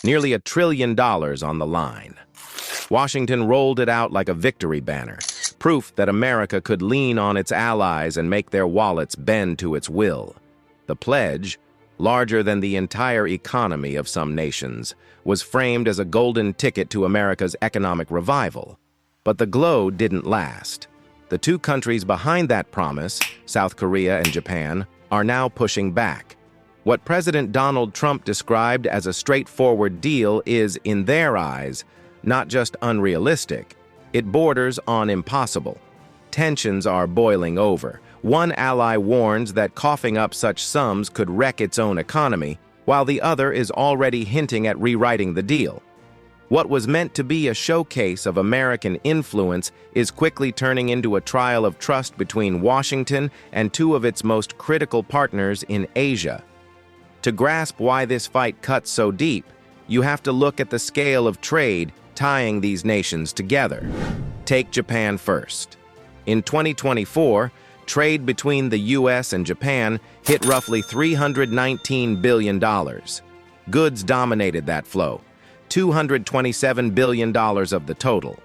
Nearly $1 trillion on the line. Washington rolled it out like a victory banner, proof that America could lean on its allies and make their wallets bend to its will. The pledge, larger than the entire economy of some nations, was framed as a golden ticket to America's economic revival. But the glow didn't last. The two countries behind that promise, South Korea and Japan, are now pushing back. What President Donald Trump described as a straightforward deal is, in their eyes, not just unrealistic, it borders on impossible. Tensions are boiling over. One ally warns that coughing up such sums could wreck its own economy, while the other is already hinting at rewriting the deal. What was meant to be a showcase of American influence is quickly turning into a trial of trust between Washington and two of its most critical partners in Asia. To grasp why this fight cuts so deep, you have to look at the scale of trade tying these nations together. Take Japan first. In 2024, trade between the U.S. and Japan hit roughly $319 billion. Goods dominated that flow, $227 billion of the total.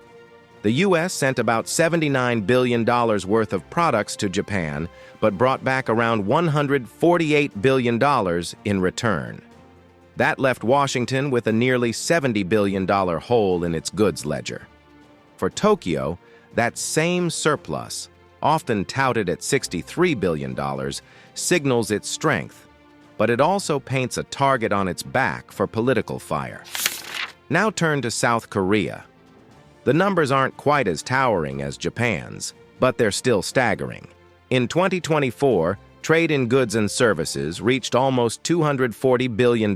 The U.S. sent about $79 billion worth of products to Japan, but brought back around $148 billion in return. That left Washington with a nearly $70 billion hole in its goods ledger. For Tokyo, that same surplus, often touted at $63 billion, signals its strength, but it also paints a target on its back for political fire. Now turn to South Korea. The numbers aren't quite as towering as Japan's, but they're still staggering. In 2024, trade in goods and services reached almost $240 billion.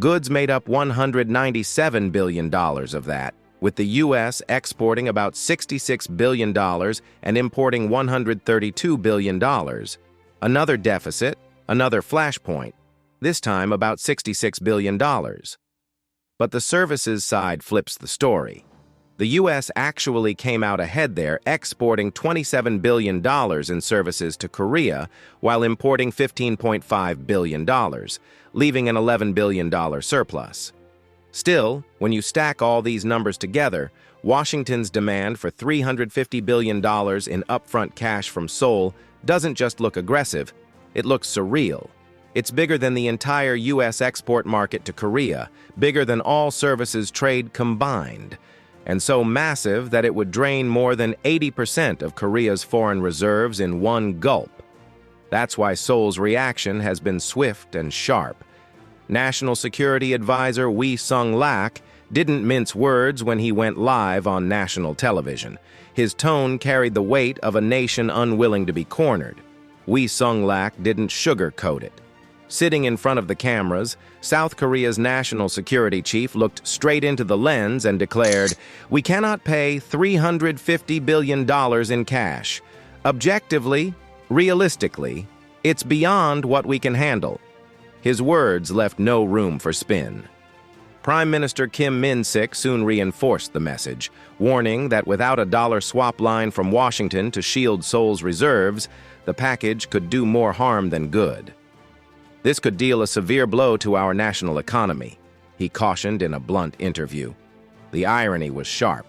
Goods made up $197 billion of that, with the U.S. exporting about $66 billion and importing $132 billion. Another deficit, another flashpoint, this time about $66 billion. But the services side flips the story. The U.S. actually came out ahead there, exporting $27 billion in services to Korea while importing $15.5 billion, leaving an $11 billion surplus. Still, when you stack all these numbers together, Washington's demand for $350 billion in upfront cash from Seoul doesn't just look aggressive, it looks surreal. It's bigger than the entire U.S. export market to Korea, bigger than all services trade combined, and so massive that it would drain more than 80% of Korea's foreign reserves in one gulp. That's why Seoul's reaction has been swift and sharp. National Security Advisor Wee Sung-lak didn't mince words when he went live on national television. His tone carried the weight of a nation unwilling to be cornered. Wee Sung-lak didn't sugarcoat it. Sitting in front of the cameras, South Korea's national security chief looked straight into the lens and declared, "We cannot pay $350 billion in cash. Objectively, realistically, it's beyond what we can handle." His words left no room for spin. Prime Minister Kim Min-sik soon reinforced the message, warning that without a dollar swap line from Washington to shield Seoul's reserves, the package could do more harm than good. This could deal a severe blow to our national economy, he cautioned in a blunt interview. The irony was sharp.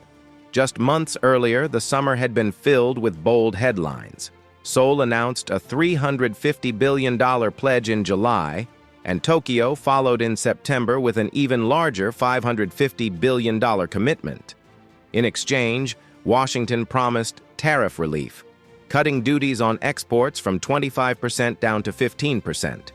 Just months earlier, the summer had been filled with bold headlines. Seoul announced a $350 billion pledge in July, and Tokyo followed in September with an even larger $550 billion commitment. In exchange, Washington promised tariff relief, cutting duties on exports from 25% down to 15%.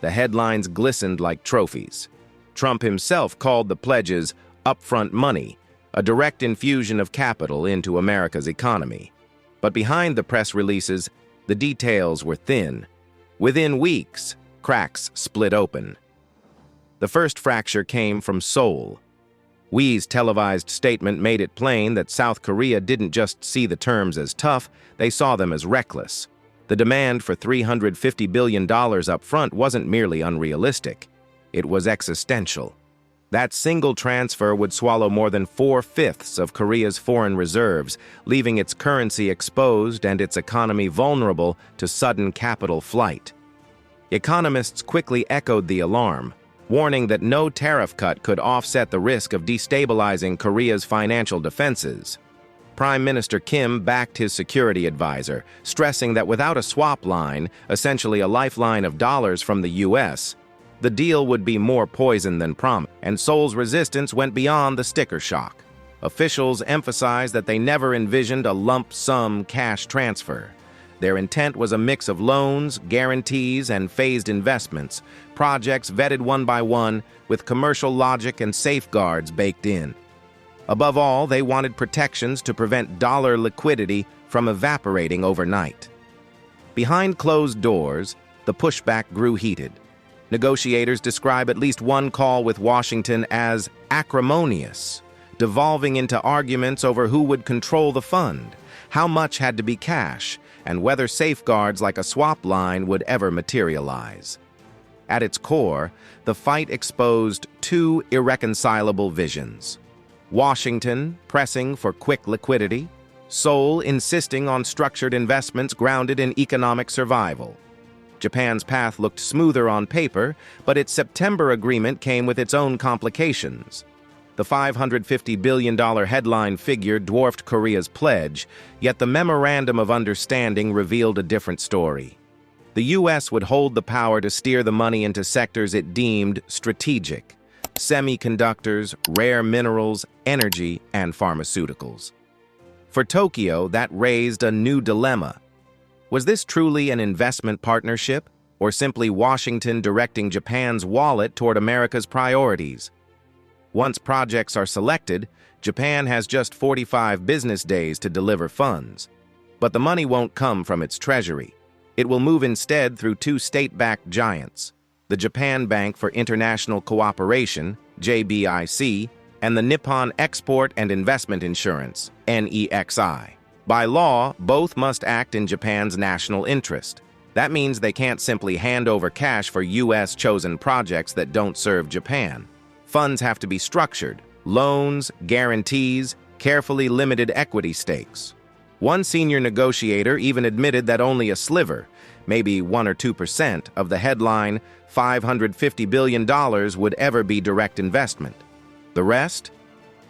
The headlines glistened like trophies. Trump himself called the pledges upfront money, a direct infusion of capital into America's economy. But behind the press releases, the details were thin. Within weeks, cracks split open. The first fracture came from Seoul. Wee's televised statement made it plain that South Korea didn't just see the terms as tough, they saw them as reckless. The demand for $350 billion up front wasn't merely unrealistic. It was existential. That single transfer would swallow more than 4/5 of Korea's foreign reserves, leaving its currency exposed and its economy vulnerable to sudden capital flight. Economists quickly echoed the alarm, warning that no tariff cut could offset the risk of destabilizing Korea's financial defenses. Prime Minister Kim backed his security advisor, stressing that without a swap line, essentially a lifeline of dollars from the U.S., the deal would be more poison than promised, and Seoul's resistance went beyond the sticker shock. Officials emphasized that they never envisioned a lump sum cash transfer. Their intent was a mix of loans, guarantees, and phased investments, projects vetted one by one with commercial logic and safeguards baked in. Above all, they wanted protections to prevent dollar liquidity from evaporating overnight. Behind closed doors, the pushback grew heated. Negotiators describe at least one call with Washington as acrimonious, devolving into arguments over who would control the fund, how much had to be cash, and whether safeguards like a swap line would ever materialize. At its core, the fight exposed two irreconcilable visions: Washington pressing for quick liquidity, Seoul insisting on structured investments grounded in economic survival. Japan's path looked smoother on paper, but its September agreement came with its own complications. The $550 billion headline figure dwarfed Korea's pledge, yet the Memorandum of Understanding revealed a different story. The U.S. would hold the power to steer the money into sectors it deemed strategic: semiconductors, rare minerals, energy, and pharmaceuticals. For Tokyo, that raised a new dilemma. Was this truly an investment partnership, or simply Washington directing Japan's wallet toward America's priorities? Once projects are selected, Japan has just 45 business days to deliver funds. But the money won't come from its treasury. It will move instead through two state-backed giants: the Japan Bank for International Cooperation, JBIC, and the Nippon Export and Investment Insurance, NEXI. By law, both must act in Japan's national interest. That means they can't simply hand over cash for U.S.-chosen projects that don't serve Japan. Funds have to be structured: loans, guarantees, carefully limited equity stakes. One senior negotiator even admitted that only a sliver, maybe 1 or 2%, of the headline $550 billion would ever be direct investment. The rest?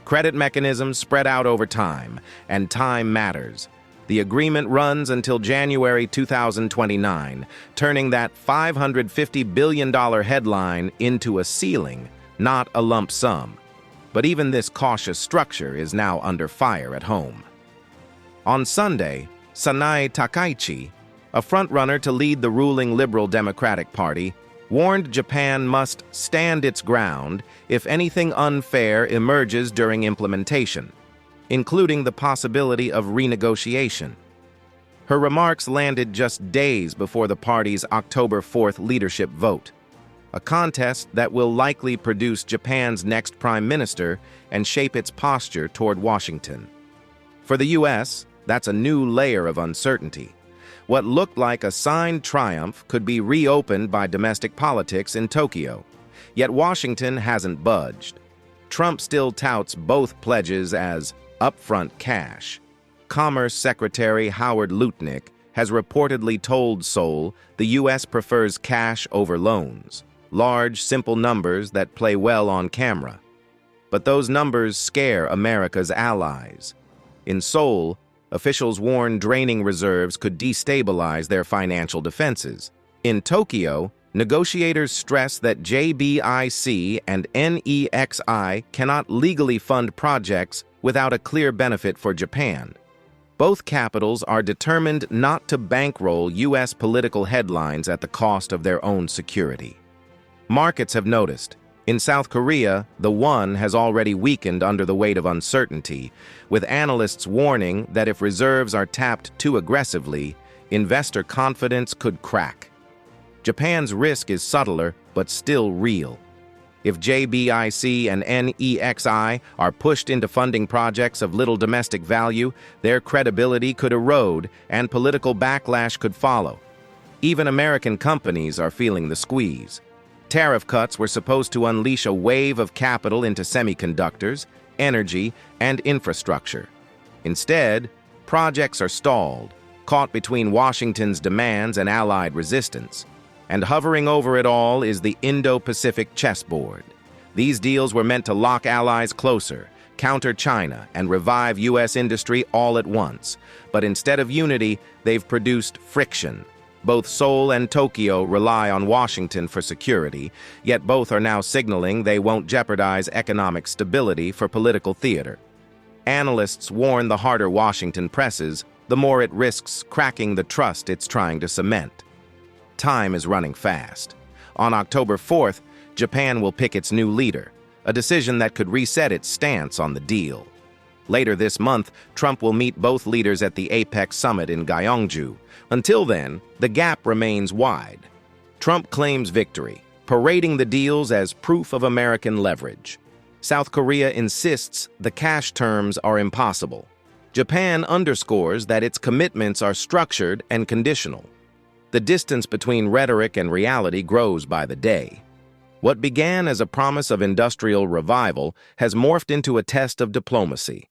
Credit mechanisms spread out over time, and time matters. The agreement runs until January 2029, turning that $550 billion headline into a ceiling, not a lump sum. But even this cautious structure is now under fire at home. On Sunday, Sanae Takaichi, a frontrunner to lead the ruling Liberal Democratic Party, warned Japan must stand its ground if anything unfair emerges during implementation, including the possibility of renegotiation. Her remarks landed just days before the party's October 4th leadership vote, a contest that will likely produce Japan's next prime minister and shape its posture toward Washington. For the U.S., that's a new layer of uncertainty. What looked like a signed triumph could be reopened by domestic politics in Tokyo. Yet Washington hasn't budged. Trump still touts both pledges as upfront cash. Commerce Secretary Howard Lutnick has reportedly told Seoul the U.S. prefers cash over loans, large, simple numbers that play well on camera. But those numbers scare America's allies. In Seoul, officials warn draining reserves could destabilize their financial defenses. In Tokyo, negotiators stress that JBIC and NEXI cannot legally fund projects without a clear benefit for Japan. Both capitals are determined not to bankroll U.S. political headlines at the cost of their own security. Markets have noticed. In South Korea, the won has already weakened under the weight of uncertainty, with analysts warning that if reserves are tapped too aggressively, investor confidence could crack. Japan's risk is subtler, but still real. If JBIC and NEXI are pushed into funding projects of little domestic value, their credibility could erode and political backlash could follow. Even American companies are feeling the squeeze. Tariff cuts were supposed to unleash a wave of capital into semiconductors, energy, and infrastructure. Instead, projects are stalled, caught between Washington's demands and Allied resistance. And hovering over it all is the Indo-Pacific chessboard. These deals were meant to lock allies closer, counter China, and revive U.S. industry all at once. But instead of unity, they've produced friction. Both Seoul and Tokyo rely on Washington for security, yet both are now signaling they won't jeopardize economic stability for political theater. Analysts warn the harder Washington presses, the more it risks cracking the trust it's trying to cement. Time is running fast. On October 4th, Japan will pick its new leader, a decision that could reset its stance on the deal. Later this month, Trump will meet both leaders at the APEC summit in Gyeongju. Until then, the gap remains wide. Trump claims victory, parading the deals as proof of American leverage. South Korea insists the cash terms are impossible. Japan underscores that its commitments are structured and conditional. The distance between rhetoric and reality grows by the day. What began as a promise of industrial revival has morphed into a test of diplomacy.